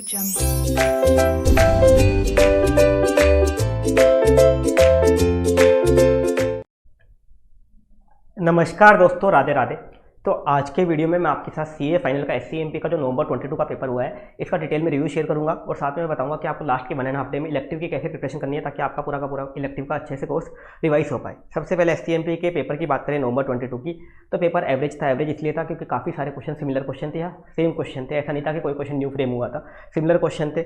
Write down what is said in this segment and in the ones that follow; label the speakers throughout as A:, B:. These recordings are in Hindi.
A: नमस्कार दोस्तों, राधे राधे। तो आज के वीडियो में मैं आपके साथ सीए फाइनल का एससीएमपी का जो नवंबर 22 का पेपर हुआ है इसका डिटेल में रिव्यू शेयर करूंगा और साथ में मैं बताऊंगा कि आपको लास्ट के 1.5 हफ्ते में इलेक्टिव की कैसे प्रिपरेशन करनी है ताकि आपका पूरा का पूरा इलेक्टिव का अच्छे से कोर्स रिवाइज हो पाए। सबसे पहले एससीएमपी के पेपर की बात करें नवंबर 22 की, तो पेपर एवरेज था। एवरेज इसलिए था क्योंकि काफ़ी सारे क्वेश्चन सिमिलर क्वेश्चन थे या सेम क्वेश्चन थे, ऐसा नहीं था कि कोई क्वेश्चन न्यू फ्रेम हुआ था, सिमिलर क्वेश्चन थे।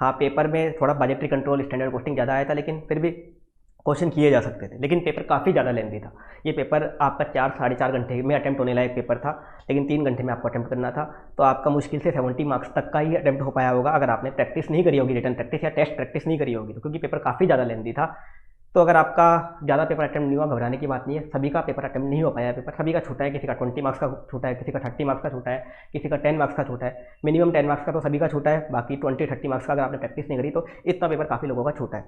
A: हाँ, पेपर में थोड़ा बजटरी कंट्रोल स्टैंडर्ड पोस्टिंग ज़्यादा आया था, लेकिन फिर भी क्वेश्चन किए जा सकते थे। लेकिन पेपर काफ़ी ज़्यादा लेंथी था। ये पेपर आपका 4-4.5 घंटे में अटैम्प्ट होने लायक पेपर था, लेकिन 3 घंटे में आपको अटैम्प्ट करना था। तो आपका मुश्किल से 70 मार्क्स तक का ही अटैम्प्ट हो पाया होगा अगर आपने प्रैक्टिस नहीं करी होगी, रिटन प्रैक्टिस या टेस्ट प्रैक्टिस नहीं करी होगी, तो क्योंकि पेपर काफ़ी ज़्यादा लेंथी था। तो अगर आपका ज़्यादा पेपर अटैम्प्ट नहीं हुआ, घबराने की बात नहीं है। सभी का पेपर अटैम्प्ट नहीं हो पाया, पेपर सभी का छूटा है। किसी का 20 मार्क्स का छूटा है, किसी का 30 मार्क्स का छूटा है, किसी का 10 मार्क्स का छूटा है। मिनिमम 10 मार्क्स का तो सभी का छूटा है, बाकी 20-30 मार्क्स का अगर आपने प्रैक्टिस नहीं करी तो इतना पेपर काफ़ी लोगों का छूटा है।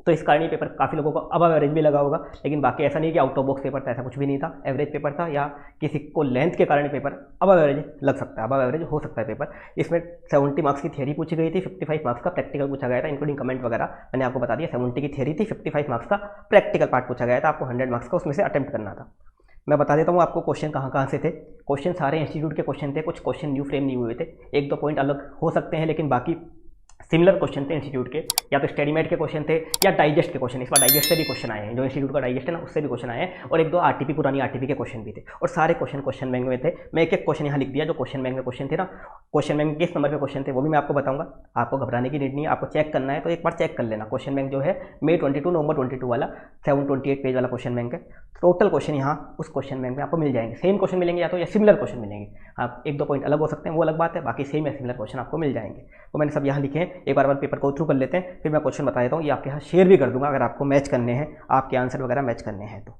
A: तो इस कारण ये पेपर काफ़ी लोगों को अबव एवरेज भी लगा होगा, लेकिन बाकी ऐसा नहीं कि आउट ऑफ बॉक्स पेपर था, ऐसा कुछ भी नहीं था। एवरेज पेपर था या किसी को लेंथ के कारण पेपर अबव एवरेज लग सकता है, अबव एवरेज हो सकता है पेपर। इसमें 70 मार्क्स की थियरी पूछी गई थी, 55 मार्क्स का प्रैक्टिकल पूछा गया था, इंक्लूडिंग कमेंट वगैरह। मैंने आपको बता दिया 70 की थियरी थी, 55 मार्क्स का प्रैक्टिकल पार्ट पूछा गया था। आपको 100 मार्क्स का उसमें से अटेम्प्ट करना था। मैं बता देता हूँ आपको क्वेश्चन कहाँ से थे। क्वेश्चन सारे इंस्टीट्यूट के क्वेश्चन थे, कुछ क्वेश्चन न्यू फ्रेम नहीं हुए थे। 1-2 पॉइंट अलग हो सकते हैं, लेकिन बाकी सिमिलर क्वेश्चन थे इंस्टीट्यूट के, या तो स्टडीमेट के क्वेश्चन थे या डाइजेस्ट के क्वेश्चन। इस बार डाइजेस्ट से भी क्वेश्चन आए हैं, जो इंस्टीट्यूट का डाइजेस्ट है ना, उससे भी क्वेश्चन आए हैं, और 1-2 आरटीपी पुरानी आरटीपी के क्वेश्चन भी थे, और सारे क्वेश्चन बैंक में थे। मैं एक क्वेश्चन यहाँ लिख दिया जो क्वेश्चन बैंक में क्वेश्चन थे ना, क्वेश्चन बैंक में किस नंबर पे क्वेश्चन थे वो भी मैं आपको बताऊंगा। आपको घबराने की नीड नहीं है, आपको चेक करना है तो एक बार चेक कर लेना। क्वेश्चन बैंक जो है मई 22 नवंबर 22 वाला 728 पेज वाला क्वेश्चन बैंक है। टोटल क्वेश्चन यहाँ उस क्वेश्चन बैंक में आपको मिल जाएंगे। सेम क्वेश्चन मिलेंगे या तो या सिमिलर क्वेश्चन मिलेंगे। आप 1-2 पॉइंट अलग हो सकते हैं, वो अलग बात है, बाकी सेम या सिमिलर क्वेश्चन आपको मिल जाएंगे। तो मैंने सब यहाँ लिखे हैं, एक बार पेपर को थ्रू कर लेते हैं, फिर मैं क्वेश्चन बता देता हूँ। ये आपके यहाँ शेयर भी कर दूंगा अगर आपको मैच करने हैं, आपके आंसर वगैरह मैच करने हैं तो।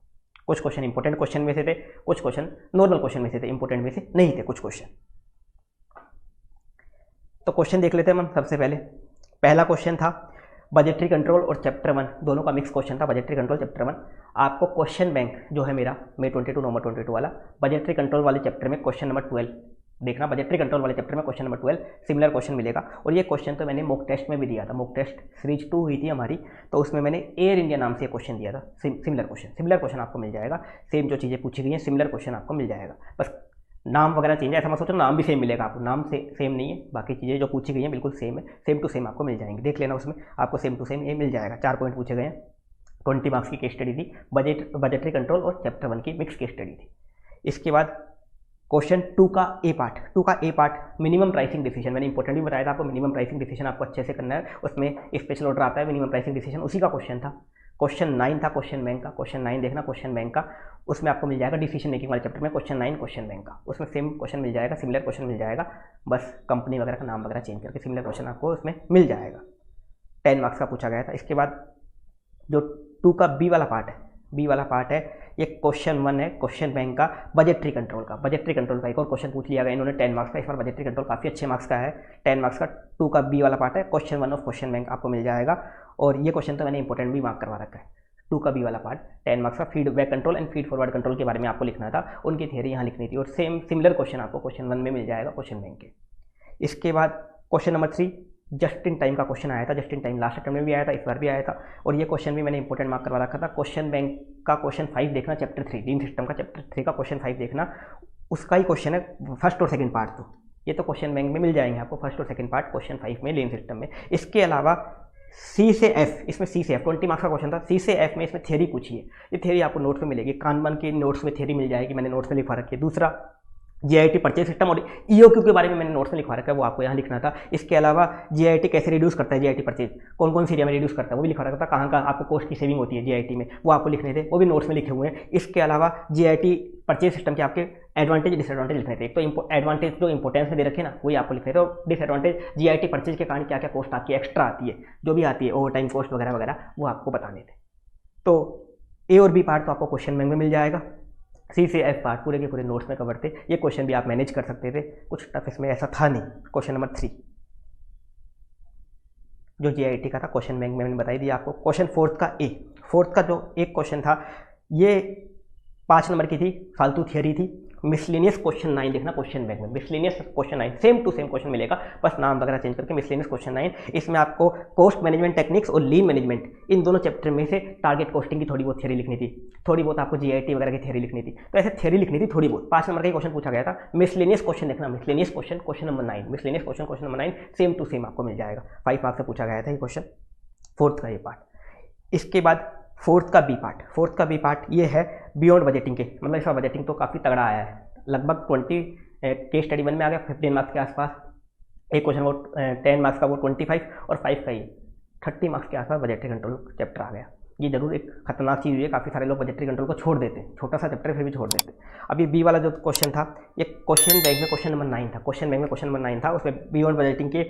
A: कुछ क्वेश्चन इंपॉर्टेंट क्वेश्चन में से थे, कुछ क्वेश्चन नॉर्मल क्वेश्चन में से थे, इंपॉर्टेंट में से नहीं थे कुछ क्वेश्चन। तो क्वेश्चन देख लेते हैं हम। सबसे पहले पहला क्वेश्चन था बजटरी कंट्रोल और चैप्टर 1 दोनों का मिक्स क्वेश्चन था। बजटरी कंट्रोल चैप्टर 1 आपको क्वेश्चन बैंक जो है मेरा मई 22 नवंबर 22 वाला बजटरी कंट्रोल वाले चैप्टर में क्वेश्चन नंबर 12 देखना। बजटरी कंट्रोल वाले चैप्टर में क्वेश्चन नंबर 12 सिमिलर क्वेश्चन मिलेगा। और ये क्वेश्चन तो मैंने मॉक टेस्ट में भी दिया था, मॉक टेस्ट सीरीज 2 हुई थी हमारी, तो उसमें मैंने एयर इंडिया नाम से क्वेश्चन दिया था। सिमिलर क्वेश्चन आपको मिल जाएगा। सेम जो चीज़ें पूछी गई हैं सिमिलर क्वेश्चन आपको मिल जाएगा। बस नाम वगैरह चेंज है, ऐसा मत सोचो नाम भी सेम मिलेगा आपको, नाम से सेम नहीं है, बाकी चीज़ें जो पूछी गई हैं बिल्कुल सेम है, सेम टू सेम आपको मिल जाएंगे। देख लेना उसमें आपको सेम टू सेम ये मिल जाएगा। 4 पॉइंट पूछे गए हैं, 20 मार्क्स की केस स्टडी थी, बजटरी कंट्रोल और चैप्टर 1 की मिक्स केस स्टडी थी। इसके बाद क्वेश्चन 2 का ए पार्ट मिनिमम प्राइसिंग डिसीजन। मैंने इंपॉर्टेंट भी बताया था आपको, मिनिमम प्राइसिंग डिसीजन आपको अच्छे से करना है, उसमें स्पेशल ऑर्डर आता है मिनिमम प्राइसिंग डिसीजन, उसी का क्वेश्चन था। क्वेश्चन 9 था क्वेश्चन बैंक का, क्वेश्चन 9 देखना क्वेश्चन बैंक का, उसमें आपको मिल जाएगा डिसीजन मेकिंग वाले चैप्टर में क्वेश्चन 9 क्वेश्चन बैंक का, उसमें सेम क्वेश्चन मिल जाएगा, सिमिलर क्वेश्चन मिल जाएगा, बस कंपनी वगैरह का नाम वगैरह चेंज करके सिमिलर क्वेश्चन आपको उसमें मिल जाएगा। 10 मार्क्स का पूछा गया था। इसके बाद जो 2 का बी वाला पार्ट है ये क्वेश्चन 1 है क्वेश्चन बैंक का बजटरी कंट्रोल का एक और क्वेश्चन पूछ लिया गया इन्होंने 10 मार्क्स का। इस बार बजटरी कंट्रोल काफ़ी अच्छे मार्क्स का है, 10 मार्क्स का। 2 का बी वाला पार्ट है क्वेश्चन 1 ऑफ क्वेश्चन बैंक आपको मिल जाएगा। और ये क्वेश्चन तो मैंने इंपॉर्टेंट भी मार्क करवा रखा है। 2 का बी वाला पार्ट 10 मार्क्स का, feedback control and feed forward control के बारे में आपको लिखना था, उनकी थियरी यहाँ लिखनी थी, और सेम सिमिलर क्वेश्चन आपको क्वेश्चन 1 में मिल जाएगा क्वेश्चन बैंक के। इसके बाद question number 3 just in time का क्वेश्चन आया था, just in time last attempt में भी आया था, इस बार भी आया था, और ये क्वेश्चन भी मैंने इंपॉर्टेंट मार्क करवा रखा था। क्वेश्चन बैंक का क्वेश्चन 5 देखना, चैप्टर 3 लीन सिस्टम का चैप्टर 3 का क्वेश्चन 5 देखना, उसका ही क्वेश्चन है फर्स्ट और सेकंड पार्ट। तो ये तो क्वेश्चन बैंक में मिल जाएंगे आपको फर्स्ट और सेकंड पार्ट क्वेश्चन 5 में लीन सिस्टम में। इसके अलावा सी से एफ, इसमें सी से एफ 20 मार्क्स का क्वेश्चन था। सी से एफ में इसमें थियरी पूछी है, ये थियरी आपको नोट्स में मिलेगी, कानमन की नोट्स में थियरी मिल जाएगी, मैंने नोट्स में लिखवा रखी है। दूसरा जीआईटी परचेज सिस्टम और ईओक्यू के बारे में मैंने नोट्स में लिखवा रखा है, वो आपको यहाँ लिखना था। इसके अलावा जीआईटी कैसे रिड्यूस करता है, जीआईटी परचेज कौन कौन सी एरिया में रिड्यूस करता है वो भी लिखवा रखा था, कहाँ कहाँ आपको कॉस्ट की सेविंग होती है जीआईटी में, वो आपको लिखने थे, वो भी नोट्स में लिखे हुए हैं। इसके अलावा जीआईटी परचेज सिस्टम के आपके एडवांटेज डिसएडवांटेज लिखने थे। एक तो एडवांटेज जो इंपॉर्टेंस में दे रखे ना वही आपको लिखने थे, और डिसएडवांटेज जीआईटी परचेज के कारण क्या क्या कॉस्ट आती है, एक्स्ट्रा आती है, जो भी आती है ओवर टाइम कॉस्ट वगैरह वगैरह, वो आपको बताने थे। तो ए और बी पार्ट तो आपको क्वेश्चन बैंक में मिल जाएगा। सी से एफ पार्ट पूरे के पूरे नोट्स में कवर थे, ये क्वेश्चन भी आप मैनेज कर सकते थे, कुछ टफ इसमें ऐसा था नहीं। क्वेश्चन नंबर 3 जो जीआईटी का था क्वेश्चन बैंक में मैंने बताई दिया आपको। क्वेश्चन 4th का जो एक क्वेश्चन था ये 5 नंबर की थी, फालतू थियरी थी, मिसलेनियस क्वेश्चन 9 देखना क्वेश्चन बैंक में, miscellaneous question 9 same to same question मिलेगा, बस नाम वगैरह चेंज करके मिसलेनियस क्वेश्चन 9। इसमें आपको कॉस्ट मैनेजमेंट टेक्निक्स और लीन मैनेजमेंट इन दोनों चैप्टर में से टारगेट कॉस्टिंग की थोड़ी बहुत थ्योरी लिखनी थी, थोड़ी बहुत आपको जीआईटी वगैरह की थ्योरी लिखनी थी, तो ऐसे थ्योरी लिखनी थी थोड़ी बहुत। 5 नंबर का क्वेश्चन पूछा गया था, मिसलेनियस क्वेश्चन देखना, miscellaneous question question number 9, miscellaneous question number 9 same to same आपको मिल जाएगा, 5 मार्क्स से पूछा गया था ये क्वेश्चन, फोर्थ का ये पार्ट। इसके बाद फोर्थ का बी पार्ट ये है बियॉन्ड बजटिंग के, मतलब इसका बजटिंग तो काफ़ी तगड़ा आया है, लगभग 20 केस स्टडी 1 में आ गया 15 मार्क्स के आसपास, एक क्वेश्चन वो 10 मार्क्स का वो 25 और 5 का ये 30 मार्क्स के आसपास बजटरी कंट्रोल चैप्टर आ गया। ये जरूर एक खतरनाक चीज़ हुई है, काफ़ी सारे लोग बजटरी कंट्रोल को छोड़ देते हैं, छोटा सा चैप्टर फिर भी छोड़ देते हैं। अब ये बी वाला जो क्वेश्चन था ये क्वेश्चन बैंक में क्वेश्चन नंबर 9 था, क्वेश्चन बैंक में क्वेश्चन नंबर 9 था, उसमें बियॉन्ड बजटिंग के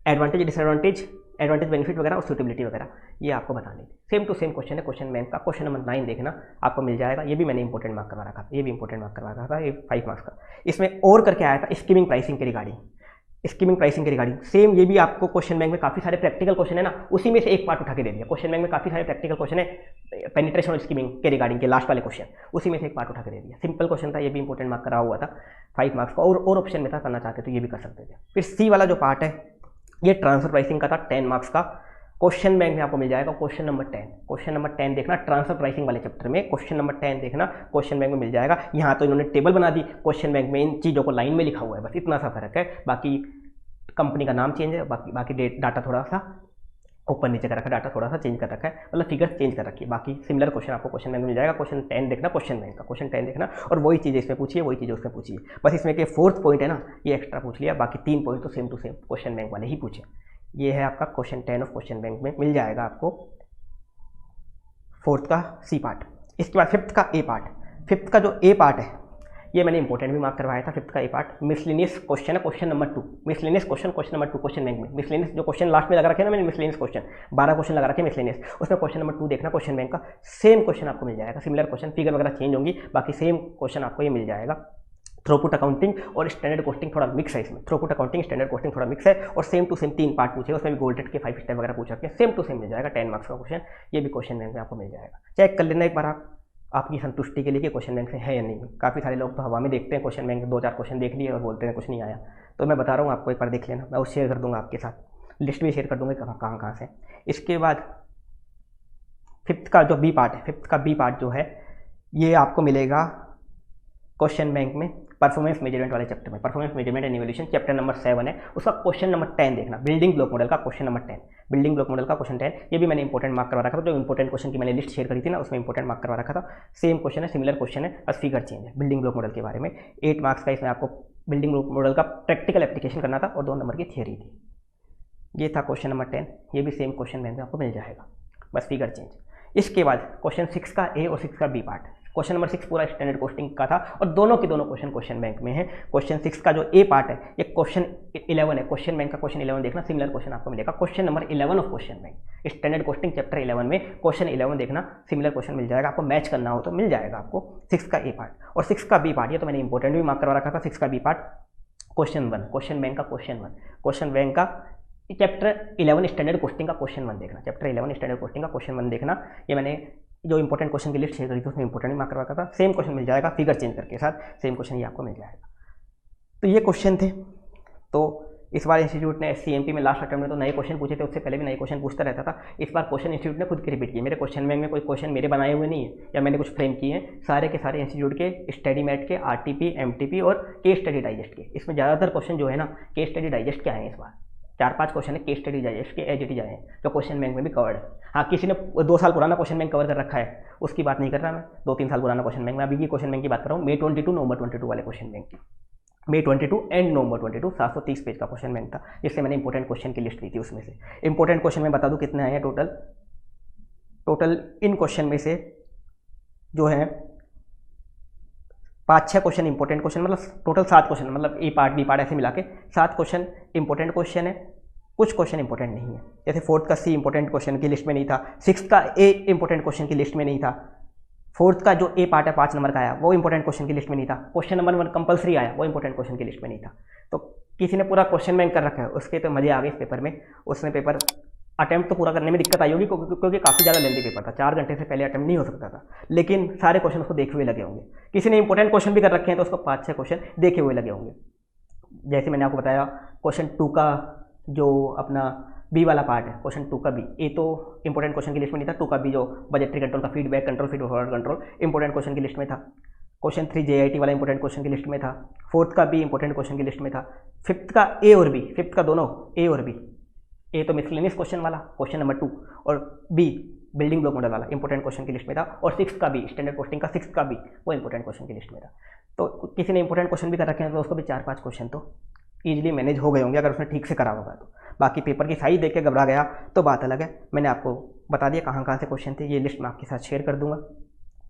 A: एडवांटेज डिसएडवांटेज, एडवांटेज बेनिफिट वगैरह और सूटेबिलिटी वगैरह ये आपको बतानी थी। सेम टू सेम क्वेश्चन है क्वेश्चन बैंक का, क्वेश्चन नंबर 9 देखना आपको मिल जाएगा, ये भी मैंने इंपॉर्टेंट मार्क करवा रखा था, ये भी इंपॉर्टेंट मार्क करवा रखा था, ये 5 मार्क्स का। इसमें और करके आया था स्कीमिंग प्राइसिंग के रिगार्डिंग, स्कीमिंग प्राइसिंग के रिगार्डिंग सेम ये भी आपको क्वेश्चन बैंक में काफ़ी सारे प्रैक्टिकल क्वेश्चन है ना, उसी में से एक पार्ट उठा के दे दिया। क्वेश्चन बैंक में काफ़ी सारे प्रैक्टिकल क्वेश्चन है पेनिट्रेशन और स्कीमिंग के रिगार्डिंग के लास्ट वाले क्वेश्चन, उसी में से एक पार्ट उठा के दे दिया। सिंपल क्वेश्चन था, ये भी इंपॉर्टेंट मार्क करा हुआ था 5 मार्क्स का, और ऑप्शन में था करना चाहते तो ये भी कर सकते थे। फिर सी वाला जो पार्ट है ये ट्रांसफर प्राइसिंग का था 10 मार्क्स का, क्वेश्चन बैंक में आपको मिल जाएगा क्वेश्चन नंबर 10, क्वेश्चन नंबर 10 देखना ट्रांसफर प्राइसिंग वाले चैप्टर में, क्वेश्चन नंबर 10 देखना क्वेश्चन बैंक में मिल जाएगा। यहाँ तो इन्होंने टेबल बना दी, क्वेश्चन बैंक में इन चीज़ों को लाइन में लिखा हुआ है, बस इतना सा फर्क है, बाकी कंपनी का नाम चेंज है, बाकी डाटा थोड़ा सा ऊपर नीचे कर रखा है, डाटा थोड़ा सा चेंज कर रखा है, मतलब फिगर चेंज कर रखी है, बाकी सिमिलर क्वेश्चन आपको क्वेश्चन बैंक में मिल जाएगा। क्वेश्चन 10 देखना क्वेश्चन बैंक का, क्वेश्चन 10 देखना और वही चीज़ इसमें पूछिए, वही चीज़ उसमें पूछिए, बस इसमें के 4th पॉइंट है ना ये एक्स्ट्रा पूछ लिया, बाकी 3 पॉइंट तो same to same question bank वाले ही पूछे। ये है आपका क्वेश्चन 10 ऑफ क्वेश्चन बैंक में मिल जाएगा आपको 4th का सी पार्ट। इसके बाद 5th का ए पार्ट, 5th का जो ए पार्ट है ये मैंने इंपॉर्टेंट भी मार्क करवाया था। 5th का ए पार्ट मिसलेनियस क्वेश्चन है question number 2, miscellaneous question number 2 question bank में, मिसलेनियस जो क्वेश्चन लास्ट में लगा रखे ना मैंने मिसलेनियस क्वेश्चन 12 क्वेश्चन लगा रखे मिसलेनियस, उसमें क्वेश्चन नंबर 2 देखना क्वेश्चन बैंक का, सेम क्वेश्चन आपको मिल जाएगा, सिमिलर क्वेश्चन, फिगर वगैरह चेंज होंगी, बाकी सेम क्वेश्चन आपको ये मिल जाएगा। थ्रोपुट अकाउंटिंग और स्टैंडर्ड कॉस्टिंग थोड़ा मिक्स है इसमें, थ्रोपुट अकाउंटिंग स्टैंडर्ड कॉस्टिंग थोड़ा मिक्स है, और सेम टू सेम 3 पार्ट पूछे, उसमें भी गोल्डेड के 5 स्टेप वगैरह पूछ रखे हैं, सेम टू सेम मिल जाएगा 10 मार्क्स का क्वेश्चन, ये भी क्वेश्चन बैंक में आपको मिल जाएगा। चेक कर लेना एक बार आप आपकी संतुष्टि के लिए कि क्वेश्चन बैंक से है या नहीं। काफ़ी सारे लोग तो हवा में देखते हैं क्वेश्चन बैंक, 2-4 क्वेश्चन देख लिए और बोलते हैं कुछ नहीं आया, तो मैं बता रहा हूँ आपको एक बार देख लेना, मैं वो शेयर कर दूंगा आपके साथ, लिस्ट भी शेयर कर दूंगा कहाँ कहाँ से। इसके बाद 5th का जो बी पार्ट है, 5th का बी पार्ट जो है ये आपको मिलेगा क्वेश्चन बैंक में परफॉर्मेंस मेजरमेंट वाले चैप्टर में, performance measurement and evaluation chapter number 7 है, उसका क्वेश्चन नंबर 10 देखना, बिल्डिंग ब्लॉक मॉडल का question number 10, building block model का क्वेश्चन 10, ये भी मैंने इंपॉर्टेंट मार्क करवा रखा था, जो इंपॉर्टेंट क्वेश्चन की मैंने लिस्ट शेयर करी थी ना उसमें इंपॉर्टेंट मार्क करवा रखा था। सेम क्वेश्चन है, सिमिलर क्वेश्चन है, बस फिगर चेंज है बिल्डिंग ब्लॉक मॉडल के बारे में। 8 मार्क्स का इसमें आपको बिल्डिंग ब्लॉक मॉडल का प्रैक्टिकल एप्लीकेशन करना था और 2 नंबर की थियरी थी। ये था क्वेश्चन नंबर 10, ये भी सेम क्वेश्चन बैंक में आपको मिल जाएगा, बस फिगर चेंज। इसके बाद क्वेश्चन 6 का ए और 6 का बी पार्ट, क्वेश्चन नंबर 6 पूरा स्टैंडर्ड कॉस्टिंग का था और दोनों के दोनों क्वेश्चन क्वेश्चन बैंक में है। क्वेश्चन 6 का जो ए पार्ट है ये क्वेश्चन 11 है, क्वेश्चन बैंक का क्वेश्चन 11 देखना, सिमिलर क्वेश्चन आपको मिलेगा question number 11 of question bank, standard costing chapter 11 में क्वेश्चन 11 देखना, सिमिलर क्वेश्चन मिल जाएगा, आपको मैच करना हो तो मिल जाएगा आपको 6 का ए पार्ट। और 6 का बी पार्ट ये तो मैंने इंपॉर्टेंट भी मार्क करवा रखा था, 6 का B part question 1, question bank का क्वेश्चन 1, क्वेश्चन बैंक का चैप्टर 11 स्टैंडर्ड कॉस्टिंग का क्वेश्चन 1 देखना, चैप्टर 11 स्टैंडर्ड कॉस्टिंग का क्वेश्चन 1 देखना, ये मैंने जो इंपॉर्टेंट क्वेश्चन की लिस्ट शेयर करी थी उसमें इंपॉर्टेंट मार्क करवा था, सेम क्वेश्चन मिल जाएगा फिगर चेंज करके साथ, सेम क्वेश्चन ये आपको मिल जाएगा। तो ये क्वेश्चन थे, तो इस बार इंस्टीट्यूट ने SCMP में लास्ट अटेम्प्ट में तो नए क्वेश्चन पूछे थे, उससे पहले भी नए क्वेश्चन पूछता रहता था। इस बार क्वेश्चन इंस्टीट्यूट ने खुद के रिपीट किए, मेरे क्वेश्चन बैंक में कोई क्वेश्चन मेरे बनाए हुए नहीं है या मैंने कुछ फ्रेम किए हैं, सारे के सारे इंस्टीट्यूट के स्टडी मैट के, RTP, MTP और केस स्टडी डाइजेस्ट के। इसमें ज़्यादातर क्वेश्चन जो है ना केस स्टडी डाइजेस्ट के आए हैं, इस बार 4-5 क्वेश्चन है केस स्टडी डाइजेस्ट के एज इट इज आए हैं, जो क्वेश्चन बैंक में भी कवर्ड है। हाँ, किसी ने 2 साल पुराना क्वेश्चन बैंक कवर कर रखा है उसकी बात नहीं कर रहा मैं, 2-3 साल पुराना क्वेश्चन बैंक में, अभी की क्वेश्चन बैंक की बात कर रहा हूँ, May 22 नवंबर 22 वाले क्वेश्चन बैंक की, May 22 एंड नवंबर 22, 730 पेज का क्वेश्चन बैंक था, जिससे मैंने इंपॉर्टेंट क्वेश्चन की लिस्ट ली थी। उसमें से इंपॉर्टेंट क्वेश्चन में बता दूं कितने आए हैं टोटल इन क्वेश्चन में से जो है 5-6 क्वेश्चन इंपॉर्टेंट क्वेश्चन, मतलब टोटल 7 क्वेश्चन, मतलब ए पार्ट बी पार्ट ऐसे मिला के 7 क्वेश्चन इंपॉर्टेंट क्वेश्चन है, कुछ क्वेश्चन इंपॉर्टेंट नहीं है। जैसे 4th का सी इंपॉर्टेंट क्वेश्चन की लिस्ट में नहीं था, 6th का ए इंपॉर्टेंट क्वेश्चन की लिस्ट में नहीं था, 4th का जो ए पार्ट है 5 नंबर का आया वो इंपॉर्टेंट क्वेश्चन की लिस्ट में नहीं था, क्वेश्चन नंबर 1 कंपलसरी आया वो इंपॉर्टेंट क्वेश्चन की लिस्ट में नहीं था। तो किसी ने पूरा क्वेश्चन बैंक कर रखा है, उसके तो मजे आ गए इस पेपर में, उसने पेपर अटैम्प्ट तो पूरा करने में दिक्कत आई होगी क्योंकि काफ़ी ज़्यादा लेंथी पेपर था, 4 घंटे से पहले अटैम्प्ट नहीं हो सकता था, लेकिन सारे क्वेश्चन उसको देखे हुए लगे होंगे। किसी ने इंपॉर्टेंट क्वेश्चन भी कर रखे हैं तो उसको 5-6 क्वेश्चन देखे हुए लगे होंगे। जैसे मैंने आपको बताया क्वेश्चन 2 का जो अपना बी वाला पार्ट है, क्वेश्चन 2 का बी, ये तो इंपॉर्टेंट क्वेश्चन की लिस्ट में नहीं था। 2 का बी जो बजटरी कंट्रोल का feedback control forward control important question की लिस्ट में था। क्वेश्चन 3 JIT वाला इंपॉर्टेंट क्वेश्चन की लिस्ट में था। 4th का बी इंपॉर्टेंट क्वेश्चन की लिस्ट में था। 5th का ए और बी, 5th का दोनों ए और बी, ए तो मिसलेनियस क्वेश्चन वाला क्वेश्चन नंबर 2 और बी बिल्डिंग ब्लॉक मॉडल वाला इंपॉर्टेंट क्वेश्चन की लिस्ट में था। और 6th का बी स्टैंडर्ड पोस्टिंग का 6th का बी वो इंपॉर्टेंट क्वेश्चन की लिस्ट में था। तो किसी ने इंपॉर्टेंट क्वेश्चन भी कर रखे हैं तो उसको भी 4-5 क्वेश्चन तो ईजिली मैनेज हो गए होंगे अगर उसने ठीक से करा होगा तो। बाकी पेपर की साइज देख के घबरा गया तो बात अलग है। मैंने आपको बता दिया कहाँ कहाँ से क्वेश्चन थे, ये लिस्ट मैं आपके साथ शेयर कर दूंगा,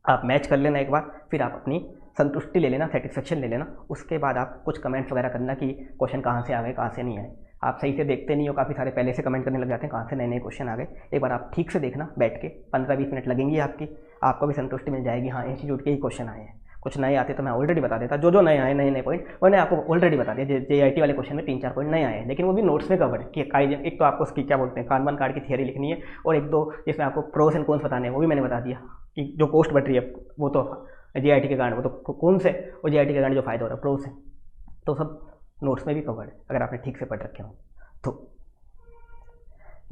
A: आप मैच कर लेना एक बार, फिर आप अपनी संतुष्टि ले लेना, सेटिस्फेक्शन ले लेना। उसके बाद आप कुछ कमेंट्स वगैरह करना कि क्वेश्चन कहाँ से आ गए, कहाँ से नहीं आए। आप सही से देखते नहीं हो, काफ़ी सारे पहले से कमेंट करने लग जाते हैं कहाँ से नए नए क्वेश्चन आ गए। एक बार आप ठीक से देखना बैठ के, 15-20 मिनट लगेंगी आपको भी संतुष्टि मिल जाएगी, हाँ इंस्टीट्यूट के ही क्वेश्चन आए हैं। कुछ नए आते तो मैं ऑलरेडी बता देता, जो नए आए नए पॉइंट मैंने आपको ऑलरेडी बता दिया। JIT वाले क्वेश्चन में 3-4 पॉइंट नए आए हैं, लेकिन वो भी नोट्स में कवर है कि एक तो आपको उसकी क्या बोलते हैं कार्बन कार्ड की थियरी लिखनी है, और 1-2 जिसमें आपको प्रोस एंड कॉन्स बताने हैं वो भी मैंने बता दिया कि जो कॉस्ट बढ़ रही है वो तो JIT के कारण वो तो कौन से, और JIT के कारण जो फायदा हो रहा है प्रोस है, तो सब नोट्स में भी कवर है अगर आपने ठीक से पढ़ रखे हो तो।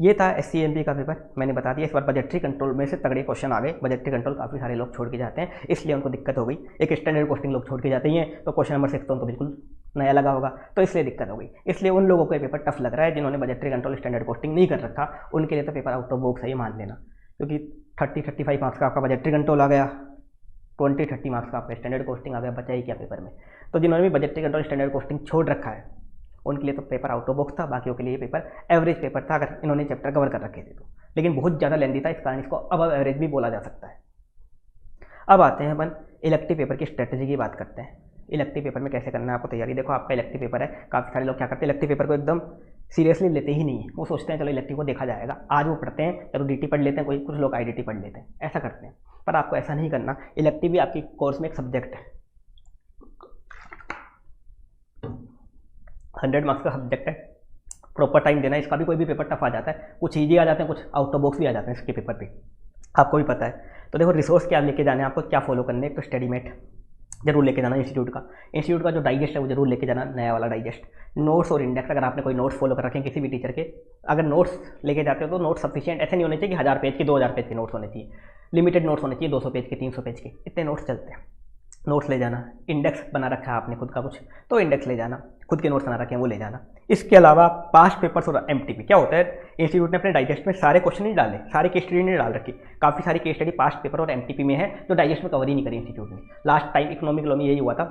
A: ये था SCMP का पेपर, मैंने बता दिया। इस बार बजटरी कंट्रोल में से तगड़े क्वेश्चन आ गए। बजटरी कंट्रोल काफ़ी सारे लोग छोड़ के जाते हैं, इसलिए उनको दिक्कत हो गई। एक स्टैंडर्ड पोस्टिंग लोग छोड़ के जाते हैं तो क्वेश्चन नंबर 6 तो उनको बिल्कुल नया लगा होगा, तो इसलिए दिक्कत हो गई। इसलिए उन लोगों को ये पेपर टफ लग रहा है जिन्होंने बजटरी कंट्रोल स्टैंडर्ड पोस्टिंग नहीं कर रखा, उनके लिए तो पेपर आउट ऑफ बॉक्स है ये मान लेना, क्योंकि 30-35 मार्क्स का आपका बजटरी कंट्रोल आ गया, 20-30 मार्क्स का आपका स्टैंडर्ड पोस्टिंग आ गया, बचा ही क्या पेपर में। तो जिन्होंने भी बजटरी कंट्रोल स्टैंडर्ड पोस्टिंग छोड़ रखा है उनके लिए तो पेपर आउट ऑफ बॉक्स था, बाकियों के लिए पेपर एवरेज पेपर था अगर इन्होंने चैप्टर कवर कर रखे थे तो, लेकिन बहुत ज़्यादा लेंथी था, इस कारण इसको अबव एवरेज भी बोला जा सकता है। अब आते हैं अपन इलेक्टिव पेपर की स्ट्रेटजी की बात करते हैं। इलेक्टिव पेपर में कैसे करना है आपको तैयारी। देखो आपका इलेक्टिव पेपर है, काफ़ी सारे लोग क्या करते हैं इलेक्टिव पेपर को एकदम सीरियसली लेते ही नहीं है, वो सोचते हैं चलो इलेक्टिव को देखा जाएगा, आज वो पढ़ते हैं चलो DT पढ़ लेते हैं, कुछ लोग IDT पढ़ लेते हैं, ऐसा करते हैं। पर आपको ऐसा नहीं करना। इलेक्टिव भी आपकी कोर्स में एक सब्जेक्ट है, 100 मार्क्स का सब्जेक्ट है, प्रॉपर टाइम देना। इसका भी कोई भी पेपर टफ आ जाता है, कुछ ईजी आ जाते हैं, कुछ आउट ऑफ बॉक्स भी आ जाते हैं इसके पेपर पे, आपको भी पता है। तो देखो रिसोर्स क्या लेके जाने हैं, आपको क्या फॉलो करने हैं। तो स्टडीमेट जरूर लेके जाना इंस्टीट्यूट का जो डाइजेस्ट है वो जरूर लेके जाना, नया वाला डाइजेस्ट। नोट्स और इंडेक्स, अगर आपने कोई नोट्स फॉलो कर रखे हैं किसी भी टीचर के, अगर नोट्स लेके जाते हो तो नोट्स सफिशिएंट ऐसे नहीं होने चाहिए कि 1000 पेज के 2000 पेज के नोट्स होने चाहिए, लिमिटेड नोट्स होने चाहिए, 200 पेज के 300 पेज के, इतने नोट्स चलते हैं। नोट्स ले जाना, इंडेक्स बना रखा है आपने खुद का कुछ तो इंडेक्स ले जाना, खुद के नोट्स बना रखे हैं वो ले जाना। इसके अलावा पास्ट पेपर्स और MTP क्या होता है, इंस्टीट्यूट ने अपने डाइजेस्ट में सारे क्वेश्चन नहीं डाले, सारे केस स्टडी नहीं डाल रखी, काफ़ी सारी केस स्टडी पास्ट पेपर और MTP में है जो डाइजेस्ट में कवर ही नहीं करी इंस्टीट्यूट ने। लास्ट टाइम इकोनॉमिक लॉ में यही हुआ था,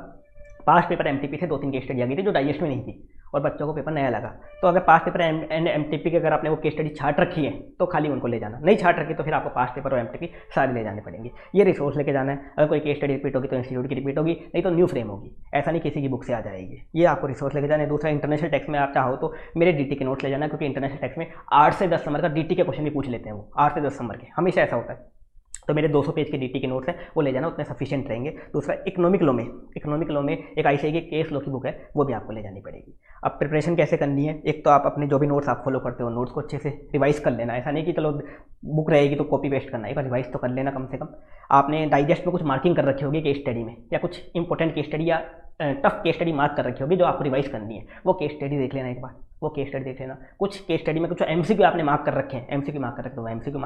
A: पास्ट पेपर MTP से 2-3 केस स्टडी आ गई थी जो डाइजेस्ट में नहीं थी और बच्चों को पेपर नया लगा। तो अगर पास्ट पेपर एंड MTP की अगर आपने वो केस स्टडी छाट रखी है तो खाली उनको ले जाना, नहीं छाट रखी तो फिर आपको पास्ट पेपर और MTP सारे ले जाने पड़ेंगे। ये रिसोर्स लेके जाना है। अगर कोई केस स्टडी रिपीट होगी तो इंस्टीट्यूट की रिपीट होगी, नहीं तो न्यू फ्रेम होगी, ऐसा नहीं किसी की बुक से आ जाएगी। ये आपको रिसोर्स लेके जाना है। दूसरा इंटरनेशनल टेक्स्ट में आप चाहो तो मेरे DT के नोट्स ले जाना, क्योंकि इंटरनेशनल टेक्स्ट में 8 से 10 नंबर का DT के क्वेश्चन भी पूछ लेते हैं वो, 8 से 10 नंबर के हमेशा ऐसा होता है। तो मेरे 200 पेज के DT के नोट्स हैं वो ले जाना, उतने सफिशिएंट रहेंगे। दूसरा इकोनॉमिक लॉ में एक ICAI की केस लॉ की बुक है वो भी आपको ले जानी पड़ेगी। अब प्रिपरेशन कैसे करनी है, एक तो आप अपने जो भी नोट्स आप फॉलो करते हो नोट्स को अच्छे से रिवाइज कर लेना। ऐसा नहीं कि चलो बुक रहेगी तो कॉपी पेस्ट करना, एक बार रिवाइज तो कर लेना कम से कम। आपने डाइजेस्ट में कुछ मार्किंग कर रखी होगी केस स्टडी में, या कुछ इंपॉर्टेंट केस स्टडी या टफ केस स्टडी मार्क कर रखी होगी जो आपको रिवाइज करनी है, वो केस स्टडी देख लेना एक बार, वो केस स्टडी देख लेना। कुछ केस स्टडी में कुछ MCQ आपने मार्क कर रखे हैं, MCQ मार्क कर रखे हो, MCQ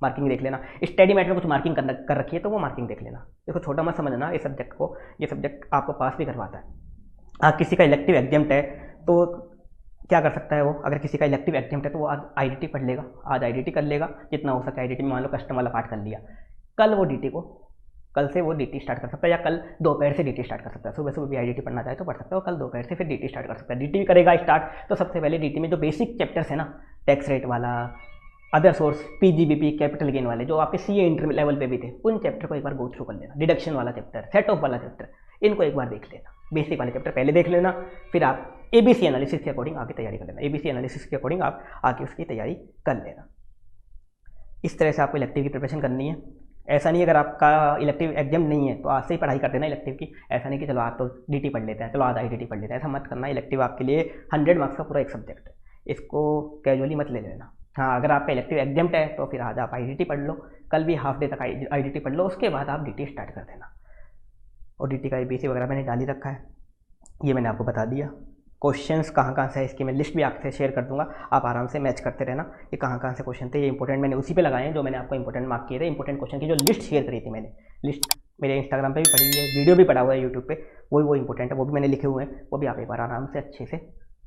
A: मार्किंग देख लेना। स्टडी मैट में कुछ मार्किंग कर रखी है तो वो मार्किंग देख लेना। देखो छोटा मत समझना इस सब्जेक्ट को, ये सब्जेक्ट आपको पास भी करवाता है। किसी का इलेक्टिव एग्जाम है तो क्या कर सकता है वो, अगर किसी का इलेक्टिव एग्जाम है तो वो आज IDT पढ़ लेगा, आज IDT कर लेगा जितना हो सके IDT में। मान लो कस्टम वाला पार्ट कर लिया, कल से वो DT स्टार्ट कर सकता है, या कल दोपहर से DT स्टार्ट कर सकता है। सुबह भी IDT पढ़ना चाहे तो पढ़ सकता है, और कल दोपहर से फिर DT स्टार्ट कर सकता है। DT भी करेगा स्टार्ट तो सबसे पहले DT में जो बेसिक चैप्टर्स है ना, टैक्स रेट वाला, other source, PGBP, capital gain वाले जो आपके CA इंटर लेवल पे भी थे, उन चैप्टर को एक बार गो थ्रू कर लेना। डिडक्शन वाला चैप्टर, सेट ऑफ वाला चैप्टर, इनको एक बार देख लेना। बेसिक वाले चैप्टर पहले देख लेना, फिर आप ABC एनालिसिस के अकॉर्डिंग आगे तैयारी कर लेना। ABC एनालिसिस के अकॉर्डिंग आप आगे उसकी तैयारी कर लेना। इस तरह से आपको इलेक्टिव की प्रिपरेशन करनी है। ऐसा नहीं अगर आपका इलेक्टिव एग्जाम नहीं है तो आज से ही पढ़ाई कर देना इलेक्टिव की। ऐसा नहीं कि चलो आज तो DT पढ़ लेते हैं, चलो आज IDT पढ़ लेते हैं, ऐसा मत करना। इलेक्टिव आपके लिए 100 मार्क्स का पूरा एक सब्जेक्ट है, इसको कैजुअली मत ले लेना। हाँ, अगर आपका इलेक्टिव एग्जाम्प्ट है तो फिर आज आप आईडीटी पढ़ लो, कल भी हाफ डे तक आईडीटी पढ़ लो, उसके बाद आप डीटी स्टार्ट कर देना। और डीटी का एबीसी वगैरह मैंने डाल ही रखा है, ये मैंने आपको बता दिया। क्वेश्चंस कहाँ कहाँ से है इसकी मैं लिस्ट भी आपसे शेयर कर दूंगा, आप आराम से मैच करते रहना ये कहाँ कहाँ से क्वेश्चन थे। ये इंपॉर्टेंट मैंने उसी पे लगाए हैं जो मैंने आपको इंपॉर्टेंट मार्क किए थे। इंपॉर्टेंट क्वेश्चन की जो लिस्ट शेयर करी थी मैंने, लिस्ट मेरे इंस्टाग्राम पे भी पड़ी हुई है, वीडियो भी पड़ा हुआ है यूट्यूब पे, वो इंपॉर्टेंट है, वो भी मैंने लिखे हुए हैं, वो भी आप एक बार आराम से अच्छे से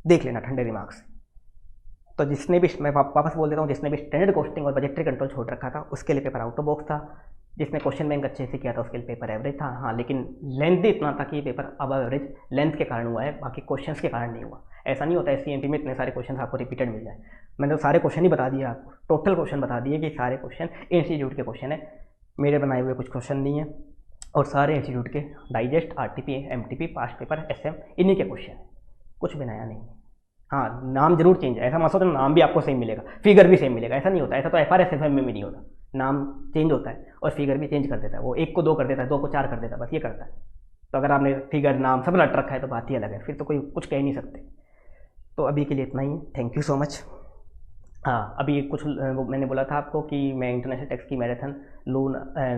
A: देख लेना ठंडे दिमाग से। तो जिसने भी, मैं वापस बोल देता हूँ, जिसने भी स्टैंडर्ड कॉस्टिंग और बजटरी कंट्रोल छोड़ रखा था उसके लिए पेपर आउट ऑफ बॉक्स था, जिसने क्वेश्चन बैंक अच्छे से किया था उसके लिए पेपर एवरेज था। हाँ, लेकिन लेंथ इतना था कि पेपर अब एवरेज लेंथ के कारण हुआ है, बाकी क्वेश्चंस के कारण नहीं हुआ। ऐसा नहीं होता है एससीएमपी में इतने सारे क्वेश्चन आपको रिपीटेड मिल जाए। मैंने तो सारे क्वेश्चन ही बता दिए आपको, टोटल क्वेश्चन बता दिए कि सारे क्वेश्चन इंस्टीट्यूट के क्वेश्चन है, मेरे बनाए हुए कुछ क्वेश्चन नहीं है, और सारे इंस्टीट्यूट के digest, RTP, MTP, past paper, SM, इन्हीं के क्वेश्चन है, कुछ भी नया नहीं है। हाँ, नाम जरूर चेंज है, ऐसा मत सोचो नाम भी आपको सेम मिलेगा, फिगर भी सेम मिलेगा, ऐसा नहीं होता। ऐसा तो FRSFM में भी नहीं होता, नाम चेंज होता है और फिगर भी चेंज कर देता है, वो 1 को 2 कर देता है, 2 को 4 कर देता है, बस ये करता है। तो अगर आपने फिगर नाम सब रट रखा है तो बात ही अलग है, फिर तो कोई कुछ कह ही नहीं सकते। तो अभी के लिए इतना ही है, थैंक यू सो मच। हाँ, अभी कुछ वो मैंने बोला था आपको कि मैं इंटरनेशनल टैक्स की मैराथन लूँ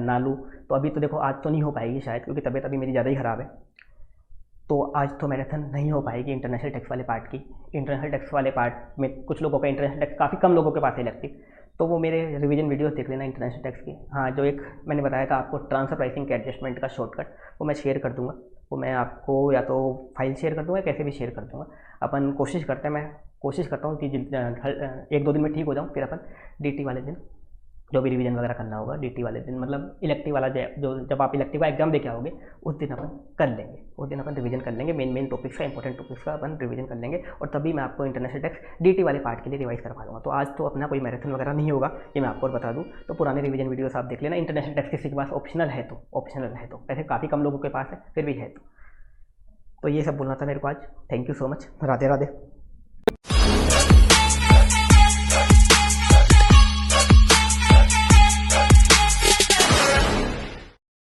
A: ना लूँ, तो अभी तो देखो आज तो नहीं हो पाएगी शायद, क्योंकि तबीयत अभी मेरी ज़्यादा ही ख़राब है, तो आज तो मैराथन नहीं हो पाएगी इंटरनेशनल टैक्स वाले पार्ट की। इंटरनेशनल टैक्स वाले पार्ट में कुछ लोगों का इंटरनेशनल टैक्स काफ़ी कम लोगों के पास है इलेक्टिव, तो वो मेरे रिवीजन वीडियोस देख लेना इंटरनेशनल टैक्स की। हाँ, जो एक मैंने बताया था आपको ट्रांसफर प्राइसिंग के एडजस्टमेंट का शॉर्टकट, वो मैं शेयर कर दूंगा, वो मैं आपको या तो फाइल शेयर कर दूंगा, कैसे भी शेयर कर दूंगा। अपन कोशिश करते हैं, मैं कोशिश करता हूँ कि 1-2 दिन में ठीक हो जाऊँ, फिर अपन डीटी वाले दिन जो भी रिवीजन वगैरह करना होगा, डीटी वाले दिन मतलब इलेक्टिव वाला जो जब आप इलेक्टिव का एग्जाम देके आओगे उस दिन अपन कर लेंगे, उस दिन अपन रिवीजन कर लेंगे, मेन टॉपिक्स का, इंपॉर्टेंट टॉपिक्स का अपन रिवीजन कर लेंगे, और तभी मैं आपको इंटरनेशनल टैक्स डीटी वाले पार्ट के लिए रिवाइज करवा दूँगा। तो आज तो अपना कोई मैराथन वगैरह नहीं होगा, ये मैं आपको और बता दूँ। तो पुराने रिवीजन वीडियोस आप देख लेना, इंटरनेशनल टैक्स किसी के पास ऑप्शनल है तो ऐसे काफ़ी कम लोगों के पास है, फिर भी है तो ये सब बोलना था मेरे को आज। Thank you so much, Radhe Radhe.